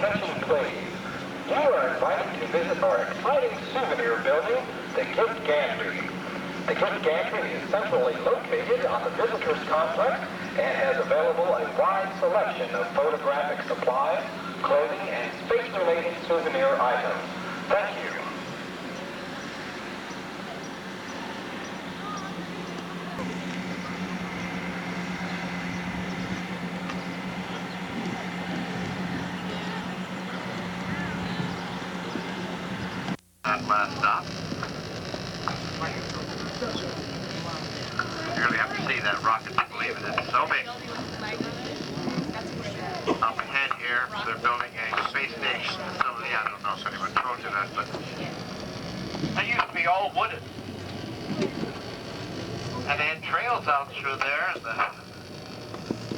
Refreshing Plays. You are invited to visit our exciting souvenir building, the Gift Gantry. The Gift Gantry is centrally located on the Visitors Complex and has available a wide selection of photographic supplies, clothing, and space-related souvenir items. Thank you. That last stop. You really have to see that rocket to believe it. It's so big. Up ahead here, they're building a space station facility. I don't know if anyone told you that, but they used to be all wooded. And they had trails out through there, and the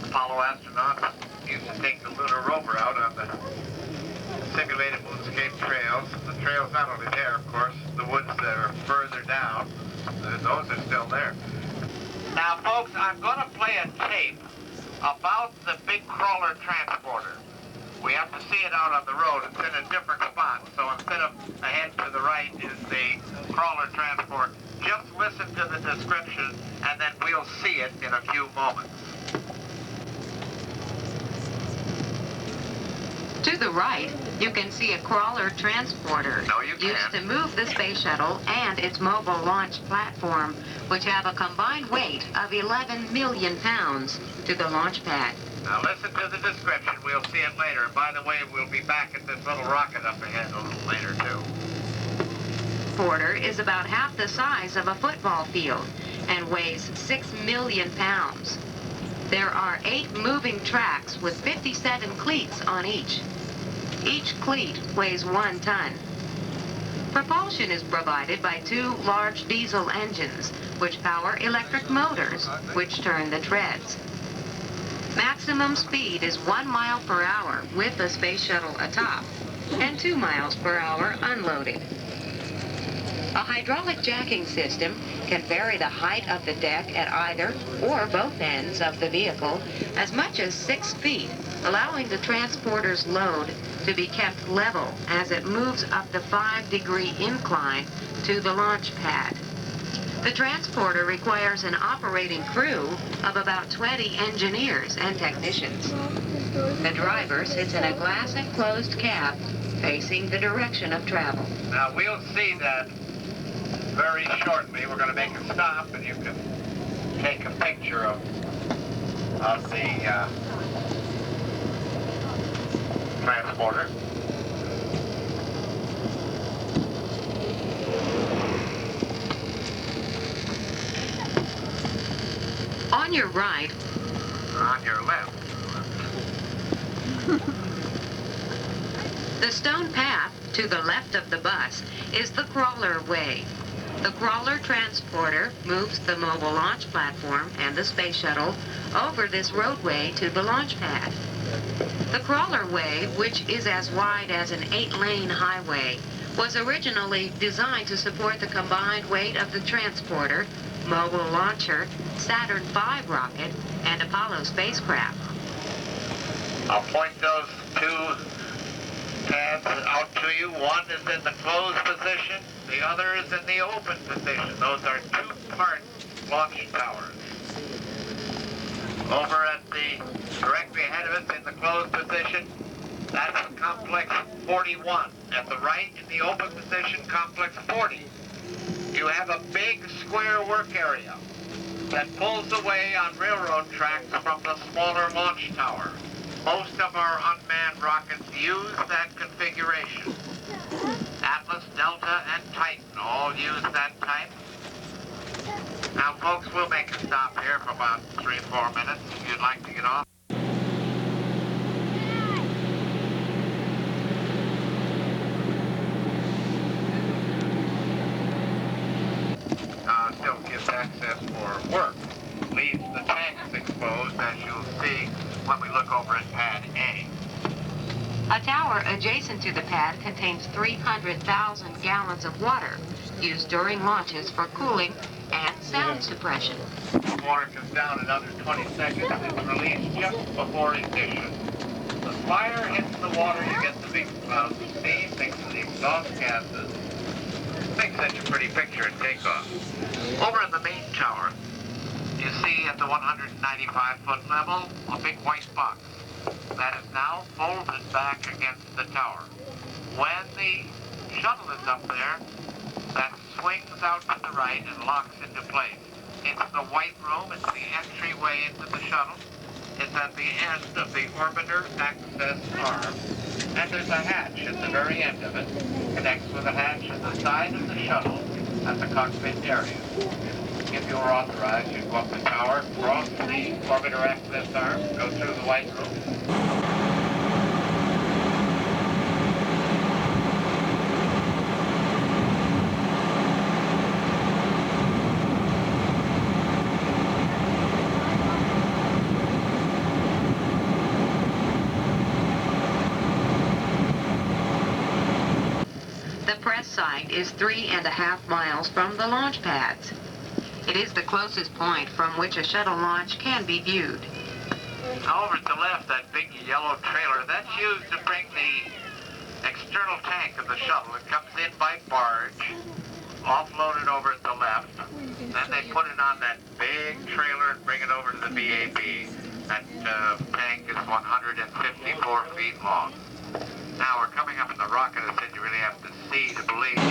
Apollo astronauts used to take the lunar rover out on the simulated moonscape trails. The trail's not only there, of course, the woods that are further down, those are still there. Now, folks, I'm going to play a tape about the big crawler transporter. We have to see it out on the road. It's in a different spot. So instead of ahead to the right is the crawler transport. Just listen to the description, and then we'll see it in a few moments. To the right, you can see a crawler transporter used to move the space shuttle and its mobile launch platform, which have a combined weight of 11 million pounds, to the launch pad. Now listen to the description. We'll see it later. And by the way, we'll be back at this little rocket up ahead a little later, too. Porter is about half the size of a football field and weighs 6 million pounds. There are 8 moving tracks with 57 cleats on each. Each cleat weighs 1 ton. Propulsion is provided by 2 large diesel engines, which power electric motors, which turn the treads. Maximum speed is 1 mile per hour with the space shuttle atop, and 2 miles per hour unloaded. A hydraulic jacking system can vary the height of the deck at either or both ends of the vehicle as much as 6 feet, allowing the transporter's load to be kept level as it moves up the 5-degree incline to the launch pad. The transporter requires an operating crew of about 20 engineers and technicians. The driver sits in a glass-enclosed cab facing the direction of travel. Now we'll see that very shortly. We're going to make a stop, and you can take a picture of the transporter. On your right. On your left. The stone path to the left of the bus is the crawler way. The crawler transporter moves the mobile launch platform and the space shuttle over this roadway to the launch pad. The crawler way, which is as wide as an 8-lane highway, was originally designed to support the combined weight of the transporter, mobile launcher, Saturn V rocket, and Apollo spacecraft. I'll point those 2 pads out to you. One is in the closed position, the other is in the open position. Those are 2-part launch towers. Over at the directly ahead of us in the closed position, that's complex 41. At the right in the open position, complex 40. You have a big square work area that pulls away on railroad tracks from the smaller launch tower. Most of our unmanned rockets use that configuration. Atlas, Delta, and Titan all use that type. Now, folks, we'll make a stop here for about 3-4 minutes if you'd like to get off. Still gives access for work. Leaves the tanks exposed, as you'll see when we look over at pad A. A tower adjacent to the pad contains 300,000 gallons of water used during launches for cooling and sound suppression. The water comes down another 20 seconds. It's released just before ignition. the fire hits the water, you get the big clouds of steam, mixed with the exhaust gases. Makes such a pretty picture at takeoff. Over in the main tower, you see at the 195-foot level, a big white box. That is now folded back against the tower. When the shuttle is up there, that swings out to the right and locks into place. It's the white room, it's the entryway into the shuttle. It's at the end of the orbiter access arm. And there's a hatch at the very end of it. Connects with a hatch at the side of the shuttle at the cockpit area. If you were authorized, you'd go up the tower, cross the orbiter access arm, go through the white room. The press site is 3.5 miles from the launch pads. It is the closest point from which a shuttle launch can be viewed. Over at the left, that big yellow trailer, that's used to bring the external tank of the shuttle. It comes in by barge, offloaded over at the left. Then they put it on that big trailer and bring it over to the VAB. That tank is 154 feet long. Now we're coming up in the rocket, as I said, you really have to see to believe.